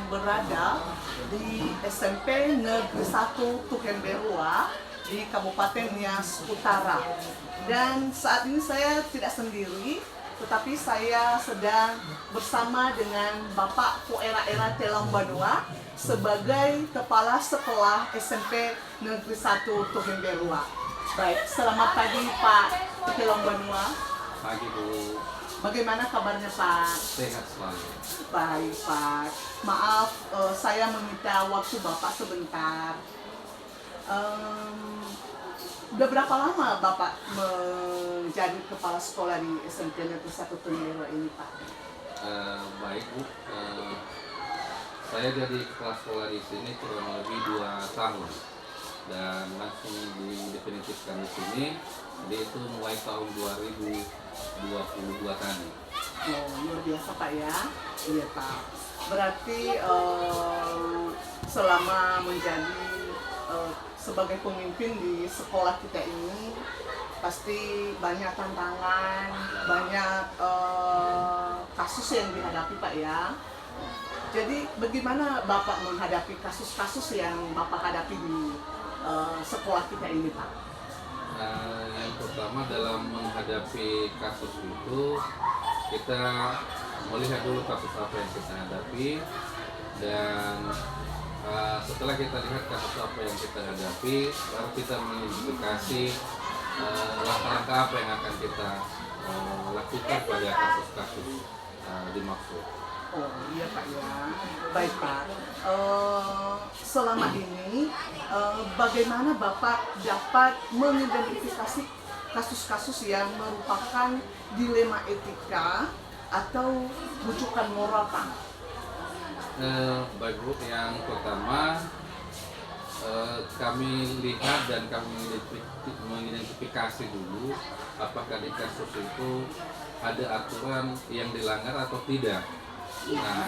berada di SMP Negeri 1 Tukemberua di Kabupaten Nias Utara. Dan saat ini saya tidak sendiri, tetapi saya sedang bersama dengan Bapak Poera-Era Telang Banua sebagai Kepala Sekolah SMP Negeri 1 Tukemberua. Baik, selamat pagi Pak Telang Banua. Pagi Bu. Bagaimana kabarnya Pak? Sehat selalu. Baik Pak, maaf saya meminta waktu Bapak sebentar. Udah berapa lama Bapak menjadi kepala sekolah di SMP Negeri 1 Tukemberua ini Pak? Baik Bu, saya jadi kepala sekolah di sini kurang lebih 2 tahun dan langsung didefinitifkan di sini. Jadi itu mulai tahun 2022 tadi. Oh, luar biasa Pak ya. Iya Pak. Berarti selama menjadi sebagai pemimpin di sekolah kita ini pasti banyak tantangan, banyak kasus yang dihadapi Pak ya. Jadi bagaimana Bapak menghadapi kasus-kasus yang Bapak hadapi di sekolah kita ini Pak? Yang pertama dalam menghadapi kasus itu kita melihat dulu kasus apa yang kita hadapi, dan setelah kita lihat kasus apa yang kita hadapi, baru kita mengidentifikasi langkah-langkah apa yang akan kita lakukan pada kasus-kasus dimaksud. Oh iya Pak ya, baik Pak. Selama ini bagaimana Bapak dapat mengidentifikasi kasus-kasus yang merupakan dilema etika atau rujukan moral Pak? Baik Bu, yang pertama kami lihat dan kami mengidentifikasi dulu apakah di kasus itu ada aturan yang dilanggar atau tidak. Nah,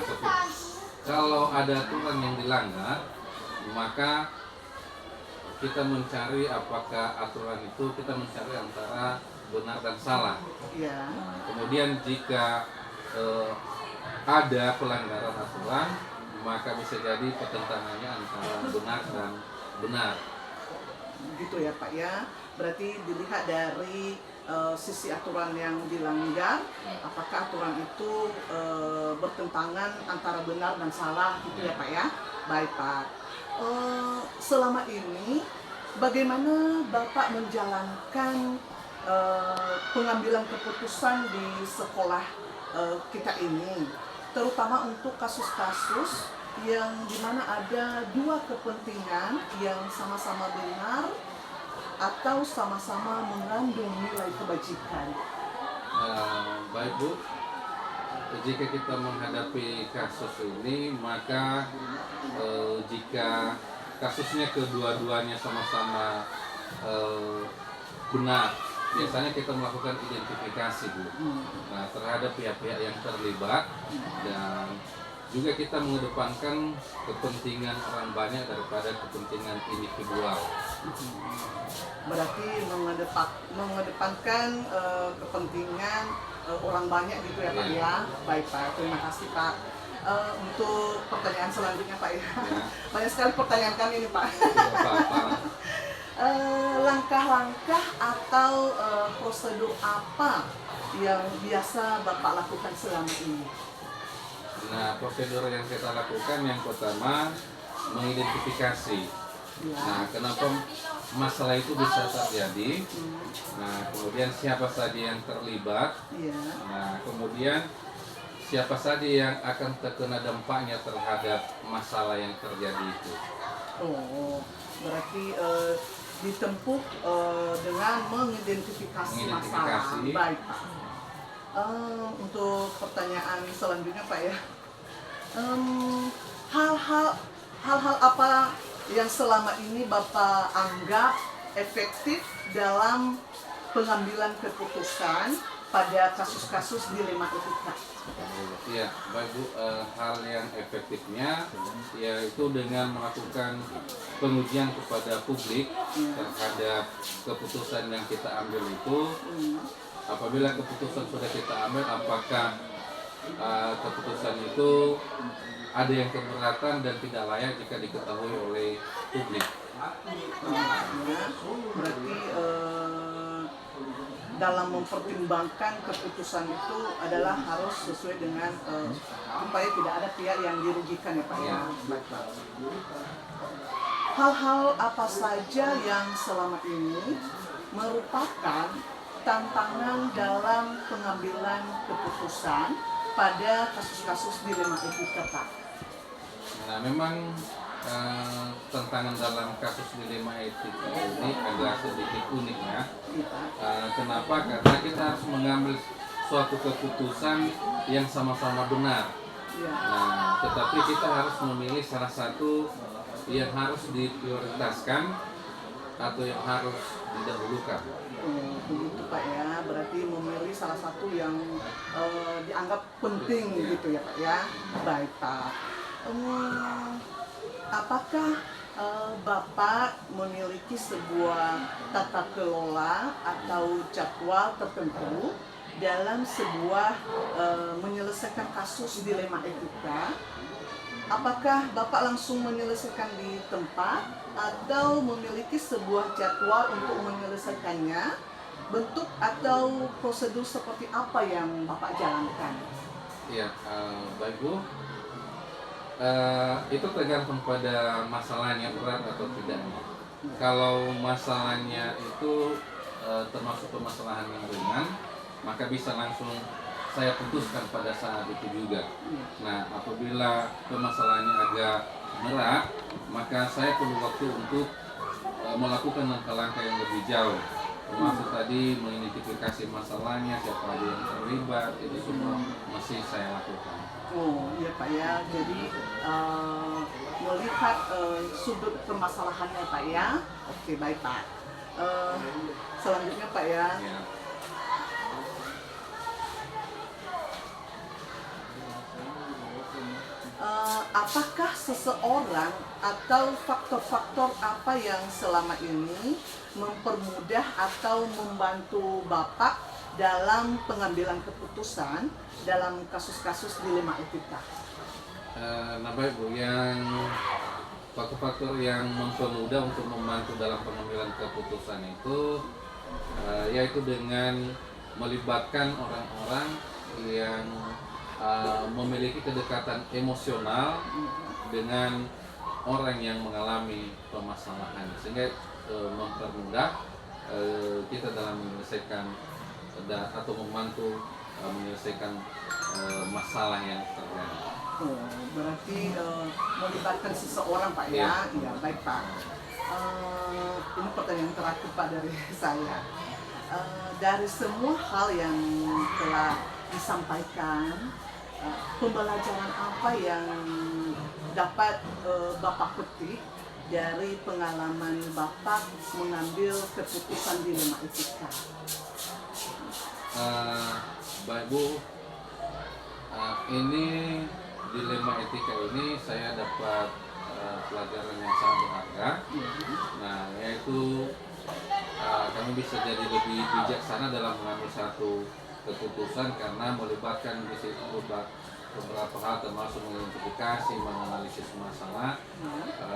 kalau ada aturan yang dilanggar, maka kita mencari apakah aturan itu, kita mencari antara benar dan salah. Ya. Kemudian jika ada pelanggaran aturan, maka bisa jadi pertentangannya antara benar dan benar. Gitu ya Pak ya. Berarti dilihat dari sisi aturan yang dilanggar, apakah aturan itu bertentangan antara benar dan salah, gitu ya Pak ya. Baik Pak. Selama ini bagaimana Bapak menjalankan pengambilan keputusan di sekolah kita ini, terutama untuk kasus-kasus yang dimana ada dua kepentingan yang sama-sama benar atau sama-sama mengandung nilai kebajikan? Baik Bu, jika kita menghadapi kasus ini, maka jika kasusnya kedua-duanya sama-sama benar, biasanya kita melakukan identifikasi Bu, terhadap pihak-pihak yang terlibat, dan juga kita mengedepankan kepentingan orang banyak daripada kepentingan individual. Berarti mengedepankan kepentingan orang banyak gitu ya Pak ya. Baik Pak, terima kasih Pak. Untuk pertanyaan selanjutnya Pak ya. Banyak sekali pertanyaan kami ini Pak. Langkah-langkah atau prosedur apa yang biasa Bapak lakukan selama ini? Nah, prosedur yang kita lakukan yang pertama mengidentifikasi. Nah, kenapa masalah itu bisa terjadi? Nah, kemudian siapa saja yang terlibat? Nah, kemudian siapa saja yang akan terkena dampaknya terhadap masalah yang terjadi itu. Oh, berarti ditempuh dengan mengidentifikasi masalah. Baik Pak. Untuk pertanyaan selanjutnya Pak ya, hal-hal apa yang selama ini Bapak anggap efektif dalam pengambilan keputusan pada kasus-kasus dilema etika? Ya, baik Bu, hal yang efektifnya yaitu dengan melakukan pengujian kepada publik terhadap keputusan yang kita ambil itu. Apabila keputusan sudah kita ambil, apakah keputusan itu ada yang keberatan dan tidak layak jika diketahui oleh publik. Ya, berarti dalam mempertimbangkan keputusan itu adalah harus sesuai dengan supaya tidak ada pihak yang dirugikan ya Pak ya. Baiklah. Hal-hal apa saja yang selama ini merupakan tantangan dalam pengambilan keputusan pada kasus-kasus dilema etika Pak? Nah, memang tantangan dalam kasus dilema etika ini agak sedikit unik ya. Kenapa? Karena kita harus mengambil suatu keputusan yang sama-sama benar. Nah, tetapi kita harus memilih salah satu yang harus diprioritaskan atau yang harus didahulukan. Begitu Pak ya, berarti memilih salah satu yang dianggap penting gitu ya Pak ya. Baik Pak. Apakah Bapak memiliki sebuah tata kelola atau jadwal tertentu dalam sebuah menyelesaikan kasus dilema etika? Apakah Bapak langsung menyelesaikan di tempat atau memiliki sebuah jadwal untuk menyelesaikannya? Bentuk atau prosedur seperti apa yang Bapak jalankan? Ya, baik Bu. Itu tergantung pada masalahnya berat atau tidak. Kalau masalahnya itu termasuk permasalahan yang ringan, maka bisa langsung saya putuskan pada saat itu juga. Nah, apabila permasalahannya agak berat, maka saya perlu waktu untuk melakukan langkah-langkah yang lebih jauh. Termasuk tadi mengidentifikasi masalahnya, siapa aja yang terlibat, itu semua masih saya lakukan. Oh iya Pak ya, jadi melihat sudut permasalahannya Pak ya. Oke baik Pak. Selanjutnya Pak ya. Apakah seseorang atau faktor-faktor apa yang selama ini mempermudah atau membantu Bapak dalam pengambilan keputusan dalam kasus-kasus dilema etika? Nah baik Bu, yang faktor-faktor yang mempermudah untuk membantu dalam pengambilan keputusan itu yaitu dengan melibatkan orang-orang yang memiliki kedekatan emosional dengan orang yang mengalami permasalahan, sehingga mempermudah kita dalam menyelesaikan atau membantu menyelesaikan masalah yang terjadi. Oh, berarti melibatkan seseorang Pak ya? Iya baik Pak. Ini pertanyaan terakhir Pak dari saya. Dari semua hal yang telah disampaikan, pembelajaran apa yang dapat Bapak petik dari pengalaman Bapak mengambil keputusan dilema etika? Baik Bu, ini dilema etika ini saya dapat pelajaran yang sangat berharga. Nah, yaitu kami bisa jadi lebih bijaksana dalam mengambil satu keputusan karena melibatkan di situ beberapa hal, termasuk mengidentifikasi, menganalisis masalah,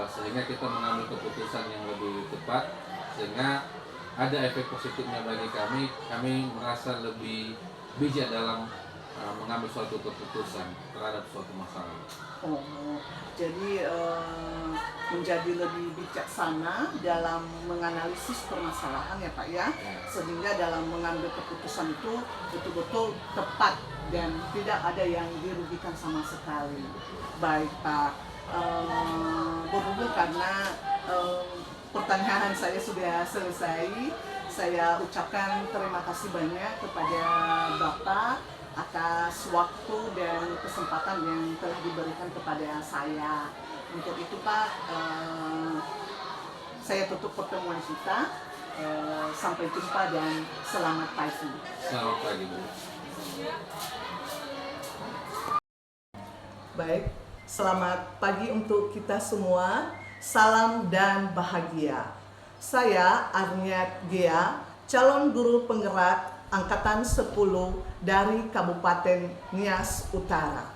sehingga kita mengambil keputusan yang lebih tepat, sehingga ada efek positifnya bagi kami. Kami merasa lebih bijak dalam mengambil suatu keputusan terhadap suatu masalah. Oh, jadi menjadi lebih bijaksana dalam menganalisis permasalahan ya Pak ya, sehingga dalam mengambil keputusan itu betul-betul tepat dan tidak ada yang dirugikan sama sekali. Baik Pak, berhubung karena pertanyaan saya sudah selesai, saya ucapkan terima kasih banyak kepada Bapak atas waktu dan kesempatan yang telah diberikan kepada saya. Untuk itu Pak, saya tutup pertemuan kita. Sampai jumpa dan selamat pagi. Selamat pagi Bu. Baik, selamat pagi untuk kita semua. Salam dan bahagia. Saya Arniat Gea, calon guru penggerak Angkatan 10 dari Kabupaten Nias Utara.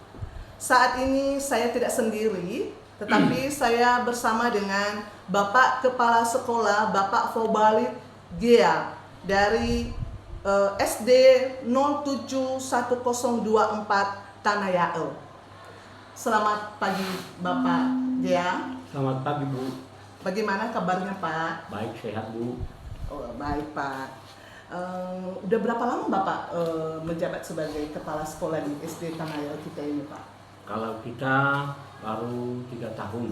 Saat ini saya tidak sendiri, tetapi saya bersama dengan Bapak Kepala Sekolah, Bapak Fobalit Gia dari SD 071024 Tanah Yael. Selamat pagi Bapak Gia. Selamat pagi Bu. Bagaimana kabarnya Pak? Baik, sehat Bu. Oh, baik Pak. Udah berapa lama Bapak menjabat sebagai kepala sekolah di SD Tanah Yael kita ini Pak? Kalau kita baru 3 tahun,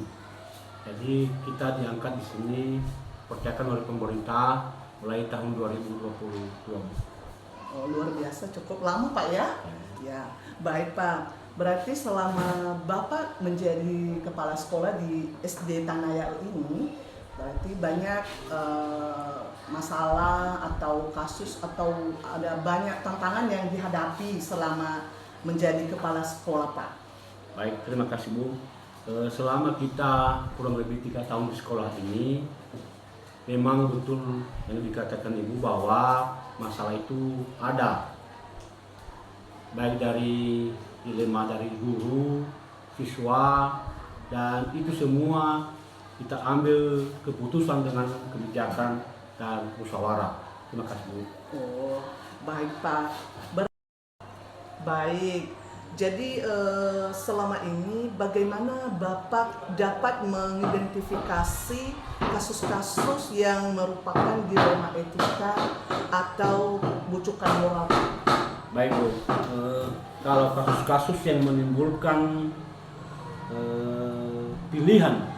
jadi kita diangkat di sini dipercayakan oleh pemerintah mulai tahun 2022. Oh, luar biasa, cukup lama Pak ya? Ya, baik Pak. Berarti selama Bapak menjadi kepala sekolah di SD Tanah Yael ini, berarti banyak masalah atau kasus atau ada banyak tantangan yang dihadapi selama menjadi kepala sekolah Pak. Baik, terima kasih Bu. Selama kita kurang lebih 3 tahun di sekolah ini, memang betul yang dikatakan Ibu bahwa masalah itu ada. Baik dari dilema dari guru, siswa, dan itu semua kita ambil keputusan dengan kebijakan dan musyawarah. Terima kasih Bu. Oh, baik Pak. Baik. Jadi selama ini bagaimana Bapak dapat mengidentifikasi kasus-kasus yang merupakan dilema etika atau bujukan moral? Baik Bu, kalau kasus-kasus yang menimbulkan pilihan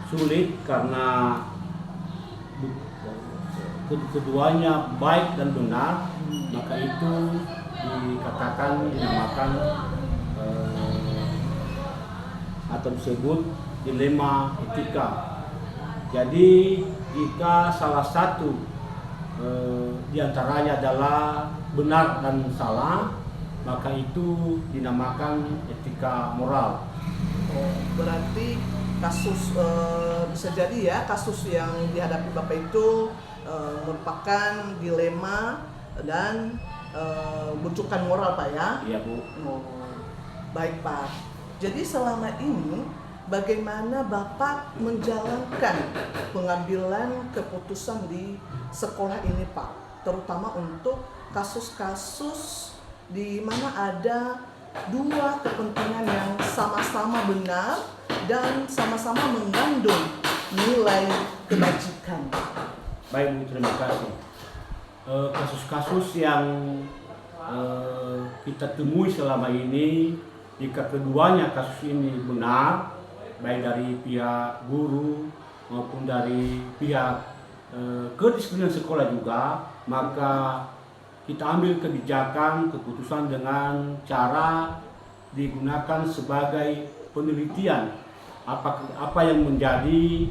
sulit karena keduanya baik dan benar, maka itu dinamakan atau disebut dilema etika. Jadi jika salah satu diantaranya adalah benar dan salah, maka itu dinamakan etika moral. Oh, berarti kasus bisa jadi ya kasus yang dihadapi Bapak itu merupakan dilema dan bujukan moral Pak ya? Iya Bu. Oh, baik Pak. Jadi selama ini bagaimana Bapak menjalankan pengambilan keputusan di sekolah ini Pak? Terutama untuk kasus-kasus di mana ada dua kepentingan yang sama-sama benar dan sama-sama mengandung nilai kebajikan. Baik Bu, terima kasih. Kasus-kasus yang kita temui selama ini, jika keduanya kasus ini benar, baik dari pihak guru maupun dari pihak kedisiplinan sekolah juga, maka kita ambil kebijakan, keputusan dengan cara digunakan sebagai penelitian apa yang menjadi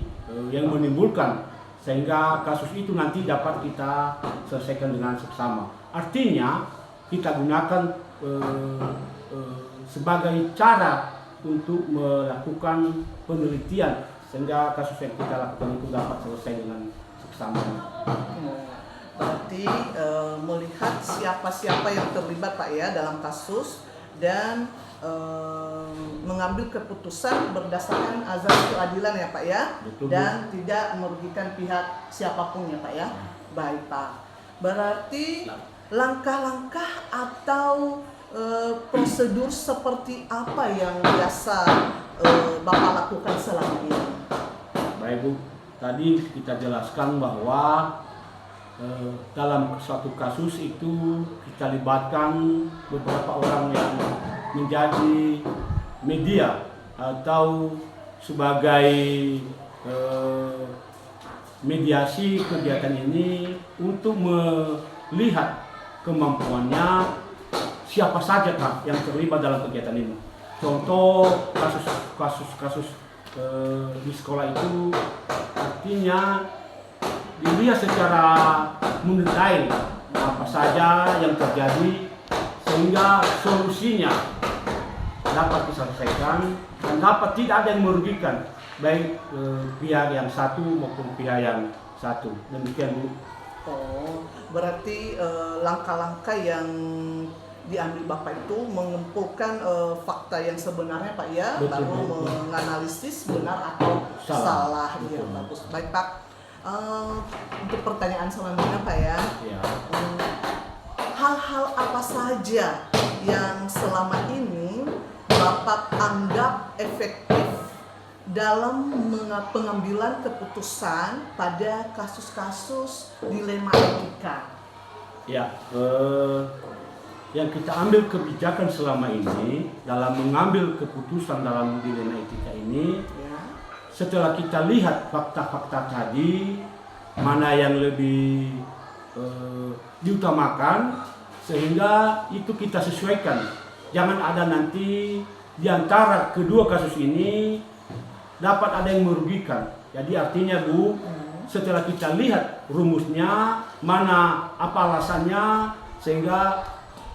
yang menimbulkan sehingga kasus itu nanti dapat kita selesaikan dengan seksama. Artinya kita gunakan sebagai cara untuk melakukan penelitian sehingga kasus yang kita lakukan itu dapat selesai dengan seksama. Berarti melihat siapa-siapa yang terlibat Pak ya dalam kasus dan mengambil keputusan berdasarkan azas keadilan ya Pak ya. Betul, dan tidak merugikan pihak siapapun ya Pak ya. Baik Pak. Berarti langkah-langkah atau prosedur seperti apa yang biasa Bapak lakukan selama ini? Baik Bu, tadi kita jelaskan bahwa dalam suatu kasus itu kita libatkan beberapa orang yang menjadi media atau sebagai mediasi kegiatan ini untuk melihat kemampuannya siapa saja Kak yang terlibat dalam kegiatan ini. Contoh kasus di sekolah itu artinya dilihat secara mendetail apa saja yang terjadi sehingga solusinya dapat diselesaikan dan dapat tidak ada yang merugikan baik pihak yang satu maupun pihak yang satu. Demikian Bu. Oh, berarti langkah-langkah yang diambil Bapak itu mengumpulkan fakta yang sebenarnya Pak ya, Betul, baru betul. menganalisis benar atau salah. Ya, Betul. bagus. Baik Pak. Untuk pertanyaan selanjutnya Pak ya, Ya. hal-hal apa saja yang selama ini Bapak anggap efektif dalam pengambilan keputusan pada kasus-kasus dilema etika? Ya, yang kita ambil kebijakan selama ini dalam mengambil keputusan dalam dilema etika ini, Ya. setelah kita lihat fakta-fakta tadi, mana yang lebih diutamakan, sehingga itu kita sesuaikan. Jangan ada nanti di antara kedua kasus ini dapat ada yang merugikan. Jadi artinya Bu, setelah kita lihat rumusnya, mana apa alasannya, sehingga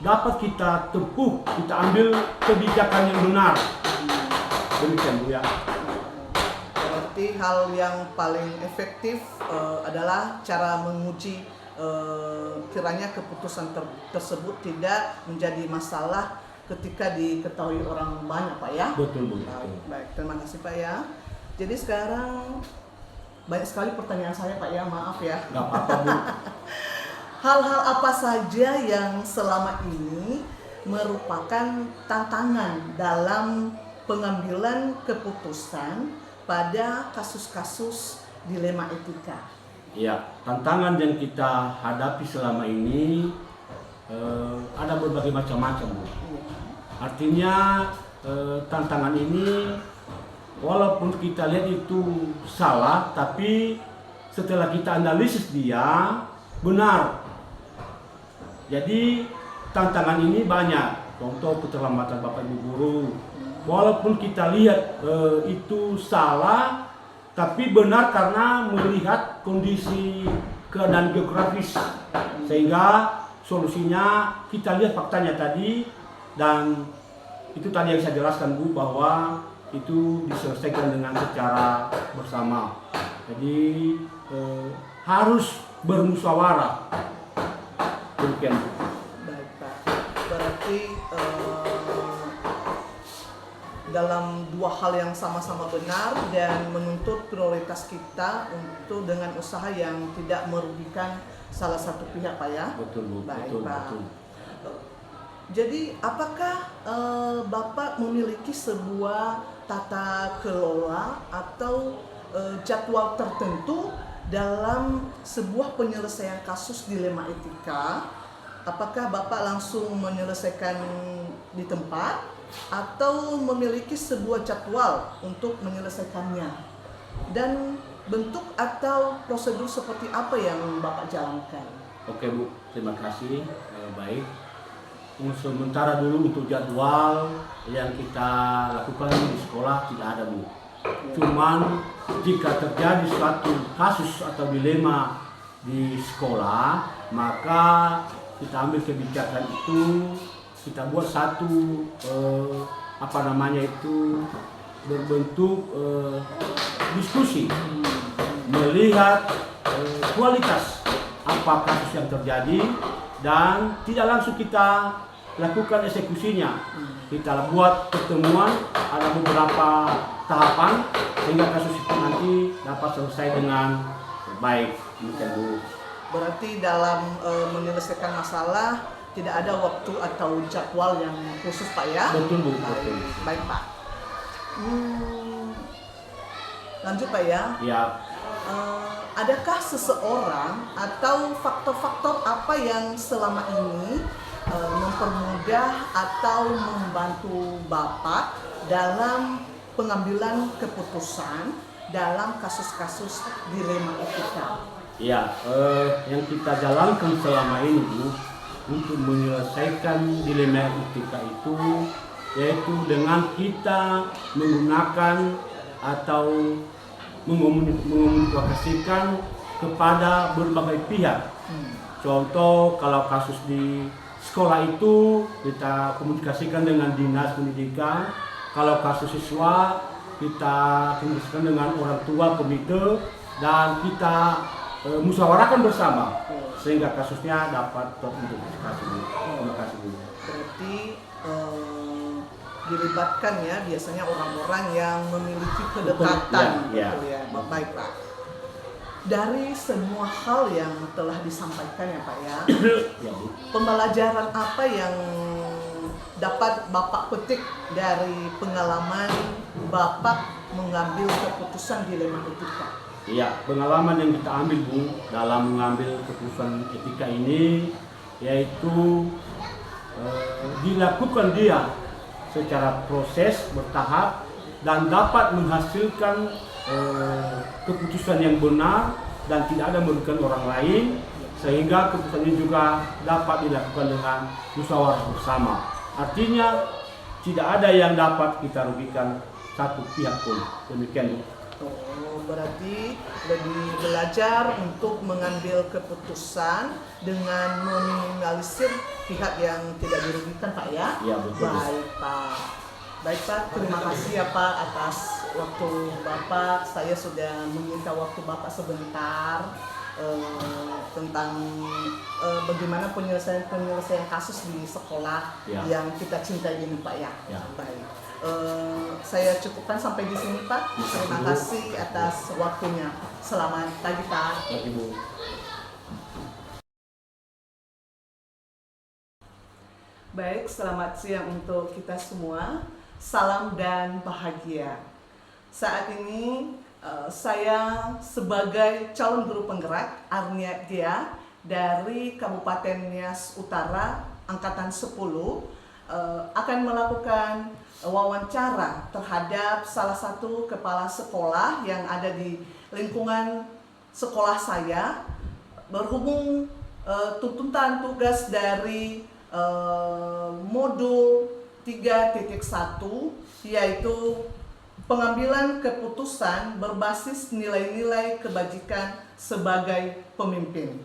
dapat kita tempuh, kita ambil kebijakan yang benar. Demikian Bu ya. Berarti hal yang paling efektif adalah cara menguji kiranya keputusan tersebut tidak menjadi masalah ketika diketahui orang banyak Pak ya. Betul Bu. Baik, terima kasih Pak ya. Jadi sekarang banyak sekali pertanyaan saya Pak ya, maaf ya. Nggak apa-apa Bu. Hal-hal apa saja yang selama ini merupakan tantangan dalam pengambilan keputusan pada kasus-kasus dilema etika? Ya, tantangan yang kita hadapi selama ini ada berbagai macam-macam Bu. Artinya tantangan ini walaupun kita lihat itu salah, tapi setelah kita analisis dia benar. Jadi tantangan ini banyak. Contoh keterlambatan Bapak Ibu guru. Walaupun kita lihat itu salah, tapi benar karena melihat kondisi keadaan geografis, sehingga solusinya kita lihat faktanya tadi, dan itu tadi yang saya jelaskan Bu, bahwa itu diselesaikan dengan secara bersama. Jadi harus bermusyawarah. Demikian Bu. Baik Pak, berarti dalam dua hal yang sama-sama benar dan menuntut prioritas kita untuk dengan usaha yang tidak merugikan salah satu pihak Pak ya. Betul Bu. Baik Betul, Pak. betul. Jadi apakah Bapak memiliki sebuah tata kelola atau jadwal tertentu dalam sebuah penyelesaian kasus dilema etika? Apakah Bapak langsung menyelesaikan di tempat atau memiliki sebuah jadwal untuk menyelesaikannya? Dan bentuk atau prosedur seperti apa yang Bapak jalankan? Oke Bu, terima kasih. Baik. Sementara dulu untuk jadwal yang kita lakukan di sekolah tidak ada Bu. Cuman jika terjadi suatu kasus atau dilema di sekolah, maka kita ambil kebijakan itu, kita buat satu berbentuk diskusi, melihat kualitas apa kasus yang terjadi, dan tidak langsung kita lakukan eksekusinya. Kita buat pertemuan, ada beberapa tahapan sehingga kasus itu nanti dapat selesai dengan baik. Demikian Bu. Berarti dalam menyelesaikan masalah tidak ada waktu atau jadwal yang khusus Pak ya? Betul Bu. Baik, Betul. baik Pak. Lanjut Pak ya. Ya. Adakah seseorang atau faktor-faktor apa yang selama ini mempermudah atau membantu Bapak dalam pengambilan keputusan dalam kasus-kasus dilema etika? Ya, yang kita jalankan selama ini Bu, untuk menyelesaikan dilema etika itu, yaitu dengan kita menggunakan atau mengomunikasikan kepada berbagai pihak. Contoh, kalau kasus di sekolah itu kita komunikasikan dengan dinas pendidikan, kalau kasus siswa kita komunikasikan dengan orang tua, komite, dan kita musyawarahkan bersama sehingga kasusnya dapat teridentifikasi. Terima kasih Bu. berarti dilibatkan ya biasanya orang-orang yang memiliki kedekatan. Ya, ya. Betul ya. Baik Pak. Dari semua hal yang telah disampaikan ya Pak ya, Ya, Bu. pembelajaran apa yang dapat Bapak petik dari pengalaman Bapak mengambil keputusan dilema etika? Iya, pengalaman yang kita ambil, Bu, dalam mengambil keputusan etika ini yaitu dilakukan dia secara proses bertahap dan dapat menghasilkan keputusan yang benar dan tidak ada merugikan orang lain, sehingga keputusan ini juga dapat dilakukan dengan musyawarah bersama. Artinya tidak ada yang dapat kita rugikan satu pihak pun. Demikian, Bu. Oh, berarti lebih belajar untuk mengambil keputusan dengan meminimalisir pihak yang tidak dirugikan Pak ya? Iya, betul. Baik Pak. Baik Pak, terima kasih ya Pak atas waktu Bapak. Saya sudah meminta waktu Bapak sebentar tentang bagaimana penyelesaian kasus di sekolah Ya. yang kita cintai ini Pak ya. Ya. Baik. Saya cukupkan sampai di sini Pak. Terima kasih atas waktunya. Selamat pagi Pak. Baik, Ibu. Baik, selamat siang untuk kita semua. Salam dan bahagia. Saat ini saya sebagai calon guru penggerak Arnia Gia dari Kabupaten Nias Utara Angkatan 10 akan melakukan wawancara terhadap salah satu kepala sekolah yang ada di lingkungan sekolah saya berhubung tuntutan tugas dari modul 3.1 yaitu pengambilan keputusan berbasis nilai-nilai kebajikan sebagai pemimpin.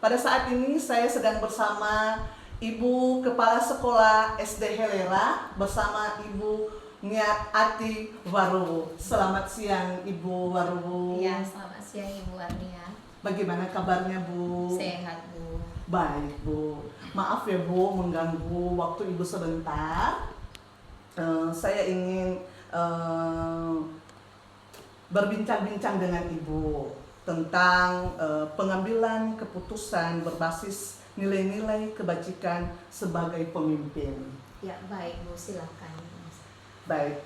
Pada saat ini saya sedang bersama Ibu Kepala Sekolah SD Helera bersama Ibu Niat Ati Warubu. Selamat siang Ibu Warubu. Ya, selamat siang Ibu Arnia. Bagaimana kabarnya Bu? Sehat Bu. Baik Bu. Maaf ya Bu mengganggu waktu Ibu sebentar. Saya ingin berbincang-bincang dengan Ibu tentang pengambilan keputusan berbasis nilai-nilai kebajikan sebagai pemimpin. Ya baik Bu, silakan. Baik,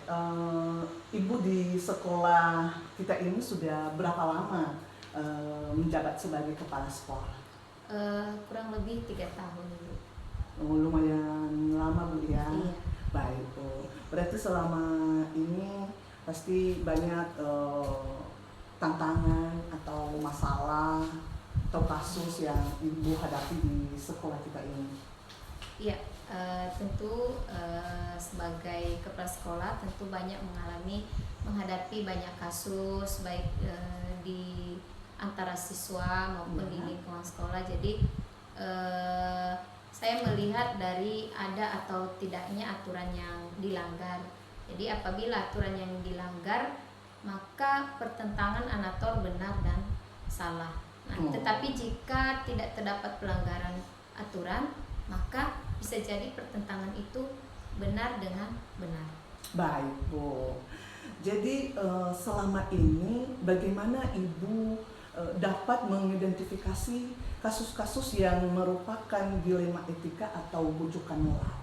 Ibu di sekolah kita ini sudah berapa lama menjabat sebagai kepala sekolah? Kurang lebih 3 tahun Bu. Oh, lumayan lama Bu ya. Iya. Baik Bu. Berarti selama ini pasti banyak tantangan atau masalah atau kasus yang Ibu hadapi di sekolah kita ini. Iya, tentu sebagai kepala sekolah tentu banyak menghadapi banyak kasus baik di antara siswa maupun di lingkungan sekolah. Jadi saya melihat dari ada atau tidaknya aturan yang dilanggar. Jadi apabila aturan yang dilanggar, maka pertentangan anator benar dan salah. Nah, tetapi jika tidak terdapat pelanggaran aturan, maka bisa jadi pertentangan itu benar dengan benar. Baik Bu. Jadi selama ini bagaimana Ibu dapat mengidentifikasi kasus-kasus yang merupakan dilema etika atau bujukan moral?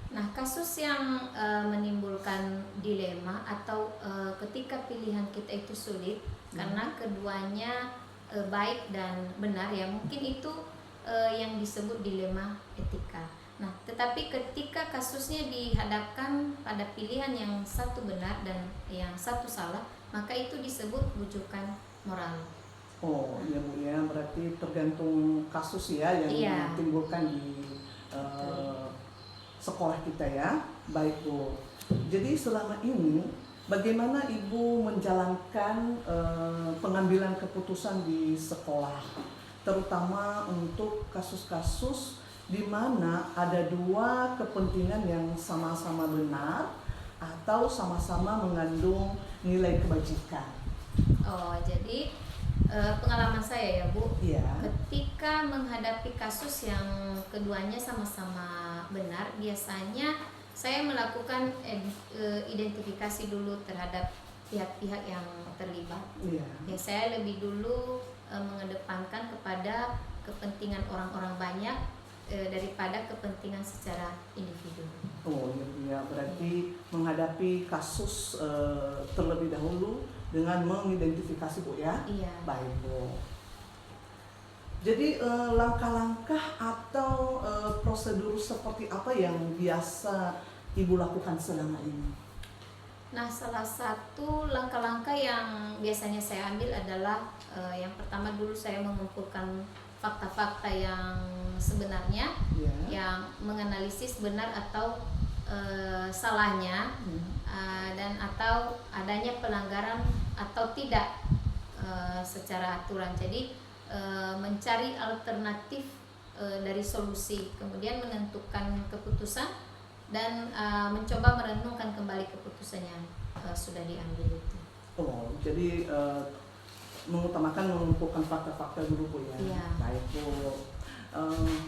Nah, kasus yang menimbulkan dilema atau ketika pilihan kita itu sulit karena keduanya baik dan benar, ya mungkin itu yang disebut dilema etika. Nah, tetapi ketika kasusnya dihadapkan pada pilihan yang satu benar dan yang satu salah, maka itu disebut bujukan moral. Oh iya Bu ya, berarti tergantung kasus ya yang ditimbulkan di sekolah kita ya. Baik Bu. Jadi selama ini bagaimana Ibu menjalankan pengambilan keputusan di sekolah, terutama untuk kasus-kasus di mana ada dua kepentingan yang sama-sama benar atau sama-sama mengandung nilai kebajikan? Oh, jadi pengalaman saya ya Bu, Iya. ketika menghadapi kasus yang keduanya sama-sama benar, biasanya saya melakukan identifikasi dulu terhadap pihak-pihak yang terlibat. Iya. Ya, saya lebih dulu mengedepankan kepada kepentingan orang-orang banyak daripada kepentingan secara individu. Oh iya, berarti menghadapi kasus terlebih dahulu dengan mengidentifikasi Bu ya. Iya. Baik Bu. Jadi langkah-langkah atau prosedur seperti apa yang biasa Ibu lakukan selama ini? Nah, salah satu langkah-langkah yang biasanya saya ambil adalah yang pertama dulu saya mengumpulkan fakta-fakta yang sebenarnya, Ya. yang menganalisis benar atau salahnya dan atau adanya pelanggaran atau tidak secara aturan. Jadi mencari alternatif dari solusi, kemudian menentukan keputusan dan mencoba merenungkan kembali keputusan yang sudah diambil itu. Oh, jadi mengutamakan mengumpulkan fakta-fakta dulu Bu ya. Iya. Baik Bu.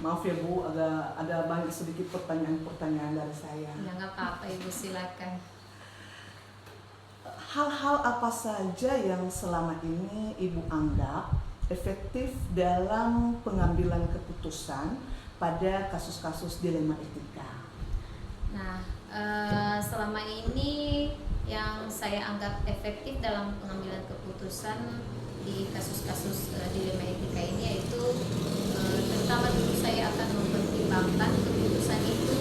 Maaf ya Bu, ada banyak sedikit pertanyaan-pertanyaan dari saya. Ya nggak apa-apa Ibu, silakan. Hal-hal apa saja yang selama ini Ibu anggap efektif dalam pengambilan keputusan pada kasus-kasus dilema etika? Nah, selama ini yang saya anggap efektif dalam pengambilan keputusan di kasus-kasus dilema etika ini yaitu terutama dulu saya akan mempertimbangkan keputusan itu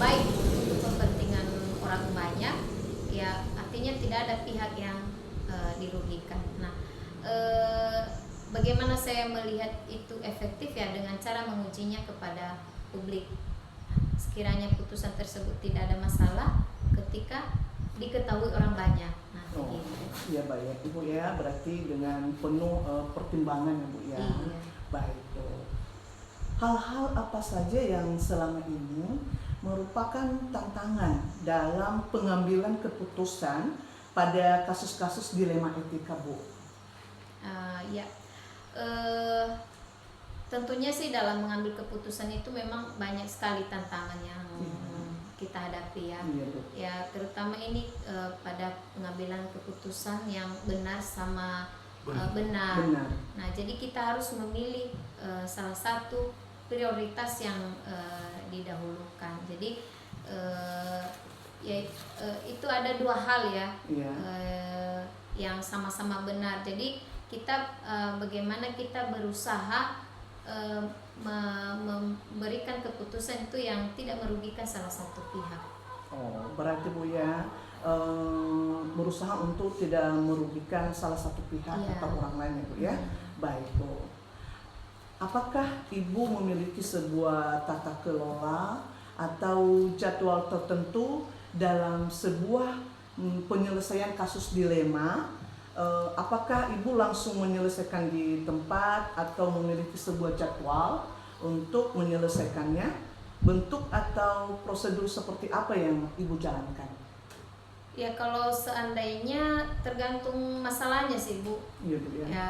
baik untuk kepentingan orang banyak, ya artinya tidak ada pihak yang dirugikan. Nah, bagaimana saya melihat itu efektif ya dengan cara mengujinya kepada publik. Sekiranya putusan tersebut tidak ada masalah ketika diketahui orang banyak. Nah, Oh, begitu. iya baik Ibu ya, berarti dengan penuh pertimbangan ya Bu ya. Iya. Baik Bu. Hal-hal apa saja yang selama ini merupakan tantangan dalam pengambilan keputusan pada kasus-kasus dilema etika Bu? Ya, tentunya sih dalam mengambil keputusan itu memang banyak sekali tantangan yang kita hadapi ya. Iya Bu. Ya, terutama ini pada pengambilan keputusan yang benar sama benar. Benar. Nah, jadi kita harus memilih salah satu prioritas yang didahulukan. Jadi itu ada dua hal ya. Iya. Yang sama-sama benar. Jadi kita bagaimana kita berusaha memberikan keputusan itu yang tidak merugikan salah satu pihak. Oh, berarti Bu ya, berusaha untuk tidak merugikan salah satu pihak Iya. atau orang lain ya Bu ya. Baik Bu. Apakah Ibu memiliki sebuah tata kelola atau jadwal tertentu dalam sebuah penyelesaian kasus dilema? Apakah Ibu langsung menyelesaikan di tempat atau memiliki sebuah jadwal untuk menyelesaikannya? Bentuk atau prosedur seperti apa yang Ibu jalankan? Ya, kalau seandainya tergantung masalahnya sih Bu. Iya Bu ya. Ya,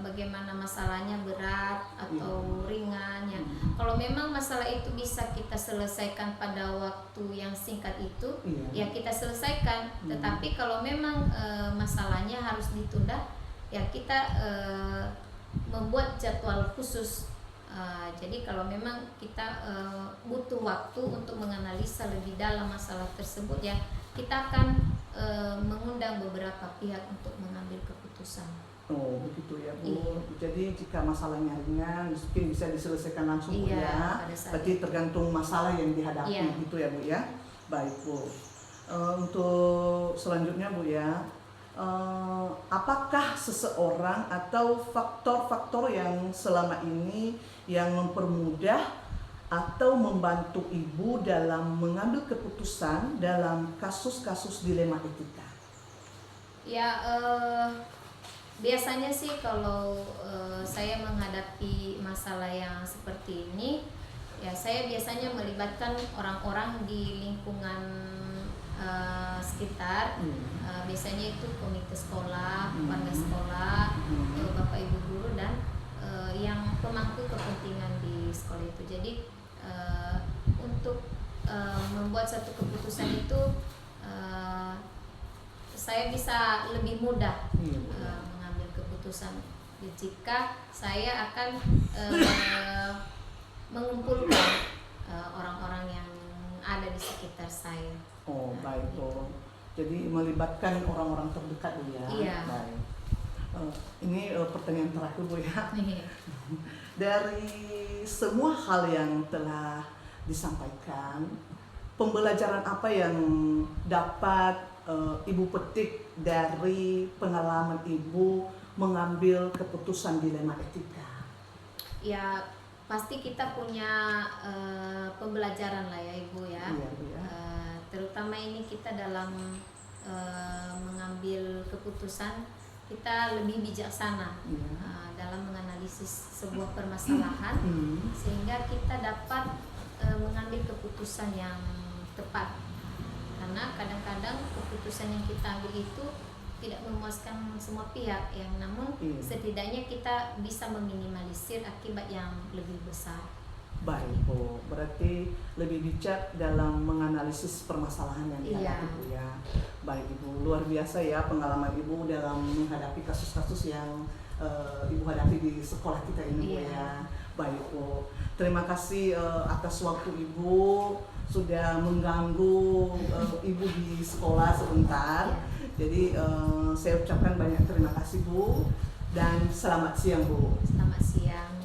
bagaimana masalahnya, berat atau ringan ya. Kalau memang masalah itu bisa kita selesaikan pada waktu yang singkat itu, Iya. ya kita selesaikan. Tetapi kalau memang masalahnya harus ditunda, ya kita membuat jadwal khusus. Jadi kalau memang kita butuh waktu untuk menganalisa lebih dalam masalah tersebut, ya kita akan mengundang beberapa pihak untuk mengambil keputusan. Oh begitu ya Bu. Iya. Jadi jika masalahnya ringan mungkin bisa diselesaikan langsung Bu Iya, ya. pada saat Berarti tergantung masalah yang dihadapi Iya. gitu ya Bu ya. Baik Bu. Untuk selanjutnya Bu ya, apakah seseorang atau faktor-faktor yang selama ini yang mempermudah atau membantu Ibu dalam mengambil keputusan dalam kasus-kasus dilema etika? Ya, biasanya sih kalau saya menghadapi masalah yang seperti ini, ya saya biasanya melibatkan orang-orang di lingkungan sekitar. Biasanya itu komite sekolah, warga sekolah, bapak ibu guru dan yang pemangku kepentingan di sekolah itu. Jadi untuk membuat satu keputusan itu saya bisa lebih mudah mengambil keputusan jika saya akan mengumpulkan orang-orang yang ada di sekitar saya. Oh, baik, Bu. Jadi melibatkan orang-orang terdekat, Bu, ya. Iya. Baik. Ini pertanyaan terakhir, Bu, ya. Dari semua hal yang telah disampaikan, pembelajaran apa yang dapat Ibu petik dari pengalaman Ibu mengambil keputusan dilema etika? Ya, pasti kita punya pembelajaran lah ya Ibu ya. Iya, Bu, ya. Terutama ini kita dalam mengambil keputusan, kita lebih bijaksana dalam menganalisis sebuah permasalahan sehingga kita dapat mengambil keputusan yang tepat. Karena kadang-kadang keputusan yang kita ambil itu tidak memuaskan semua pihak, yang namun setidaknya kita bisa meminimalisir akibat yang lebih besar. Baik, Bu. Berarti lebih bijak dalam menganalisis permasalahan yang dihadapi, Bu, ya. Baik, Ibu. Luar biasa ya pengalaman Ibu dalam menghadapi kasus-kasus yang Ibu hadapi di sekolah kita ini, Bu, ya. Baik, Bu. Terima kasih atas waktu Ibu, sudah mengganggu Ibu di sekolah sebentar. Jadi saya ucapkan banyak terima kasih, Bu, dan selamat siang, Bu. Selamat siang.